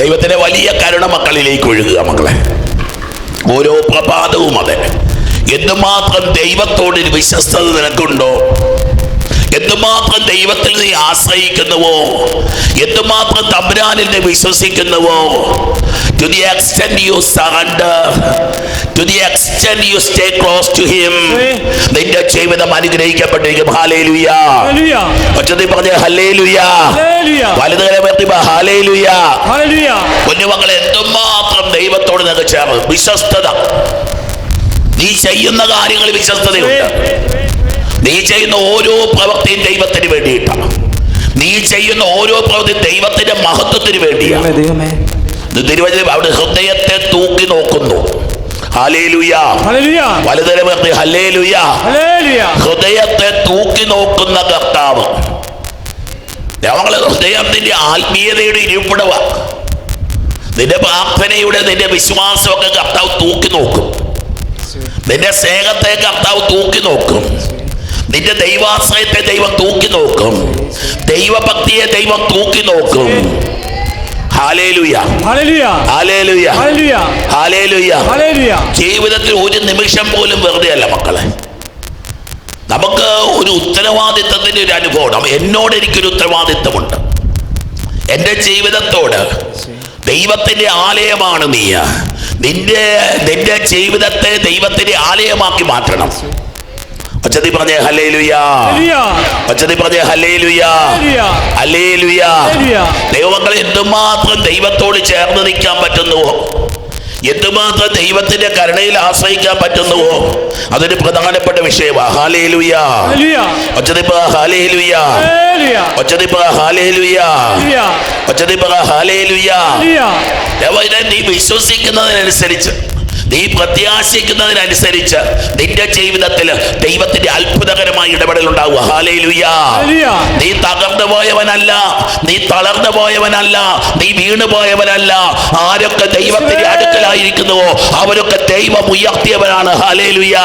ദൈവത്തിന്റെ വലിയ കരുണ മക്കളിലേക്ക് ഒഴുകുക. മക്കളെ, ഓരോ പ്രഭാതവും അതെ. എന്തുമാത്രം ദൈവത്തോട് വിശ്വസ്തത നിനക്കുണ്ടോ, എന്തുമാത്രം ദൈവത്തിൽ നീ ആശ്രയിക്കുന്നുവോ, എന്തുമാത്രം തമ്പുരാനിൽ നീ വിശ്വസിക്കുന്നുവോ, to the extent you surrender, to the extent you stay close to him, നിന്റെ ജീവിതം അനുഗ്രഹിക്കപ്പെട്ടിരിക്കും. ഹല്ലേലൂയ. ഒച്ചത്തിൽ പറഞ്ഞേ ഹല്ലേലൂയ. വലതുകരെ ഉയർത്തി ഹല്ലേലൂയ. കുഞ്ഞുമക്കളെ, എന്തുമാത്രം ദൈവത്തോട് നിനക്ക് ചേർന്ന് വിശ്വസ്തത. നീ ചെയ്യുന്ന കാര്യങ്ങളിൽ വിശ്വസ്തതയുണ്ട്. നീ ചെയ്യുന്ന ഓരോ പ്രവൃത്തിയും ദൈവത്തിന് വേണ്ടിയിട്ടാണ്. നീ ചെയ്യുന്ന ഓരോ പ്രവൃത്തി ദൈവത്തിന്റെ മഹത്വത്തിന് വേണ്ടിയാണ്. തിരുവചനം അവിടെ ഹൃദയത്തെ തൂക്കി നോക്കുന്നു. ഹല്ലേലൂയ. വലതുകരം ഹല്ലേലൂയ. ഹൃദയത്തെ തൂക്കി നോക്കുന്ന കർത്താവ്. ഞങ്ങളെ ഹൃദയത്തിന്റെ ആത്മീയതയുടെ ഇരിപ്പിടവ. നിന്റെ പ്രാർത്ഥനയുടെ നിന്റെ വിശ്വാസമൊക്കെ കർത്താവ് തൂക്കി നോക്കും. നിന്റെ സ്നേഹത്തെ കർത്താവ് തൂക്കി നോക്കും. നിന്റെ ദൈവാശ്രയത്തെ ദൈവം തൂക്കി നോക്കും. ദൈവഭക്തിയെ ദൈവം തൂക്കി നോക്കും. ഹല്ലേലൂയ. ഹല്ലേലൂയ. ഹല്ലേലൂയ. ജീവിതത്തിൽ ഒരു നിമിഷം പോലും വെറുതെ അല്ല മക്കളെ. നമുക്ക് ഒരു ഉത്തരവാദിത്തത്തിന്റെ ഒരു അനുഭവം. എന്നോട് എനിക്കൊരു ഉത്തരവാദിത്തമുണ്ട്. എൻ്റെ ജീവിതത്തോട്. ദൈവത്തിന്റെ ആലയമാണ് നീ. നിന്റെ ജീവിതത്തെ ദൈവത്തിന്റെ ആലയമാക്കി മാറ്റണം. ഒച്ചതി പറഞ്ഞേ ഹല്ലേലൂയ. ഒച്ചതി പറഞ്ഞേ ഹല്ലേലൂയ. ഹല്ലേലൂയ. ദൈവമക്കളെ, എന്തുമാത്രം ദൈവത്തോട് ചേർന്ന് നിൽക്കാൻ പറ്റുന്നുവോ, എന്തുമാത്രം ദൈവത്തിന്റെ കരുണയിൽ ആശ്രയിക്കാൻ പറ്റുന്നുവോ, അതൊരു പ്രധാനപ്പെട്ട വിഷയമാണ്. ഹല്ലേലൂയ. ഒച്ചതി പറ ഹല്ലേലൂയ. ഒച്ചതി പറ ഹല്ലേലൂയ. ഒച്ചതി പറ ഹല്ലേലൂയ. നീ വിശ്വസിക്കുന്നതിനനുസരിച്ച്, നീ പ്രത്യാശിക്കുന്നതിനനുസരിച്ച് നിന്റെ ജീവിതത്തിൽ ദൈവത്തിന്റെ അത്ഭുതകരമായ ഇടപെടൽ ഉണ്ടാവുക. ഹല്ലേലൂയ. നീ തകർന്നു പോയവനല്ല, നീ തളർന്നു പോയവനല്ല, നീ വീണു പോയവനല്ല. ആരൊക്കെ ദൈവത്തിന്റെ അടുക്കലായിരിക്കുന്നുവോ അവരൊക്കെ ദൈവം ഉയർത്തിയവനാണ്. ഹല്ലേലൂയ.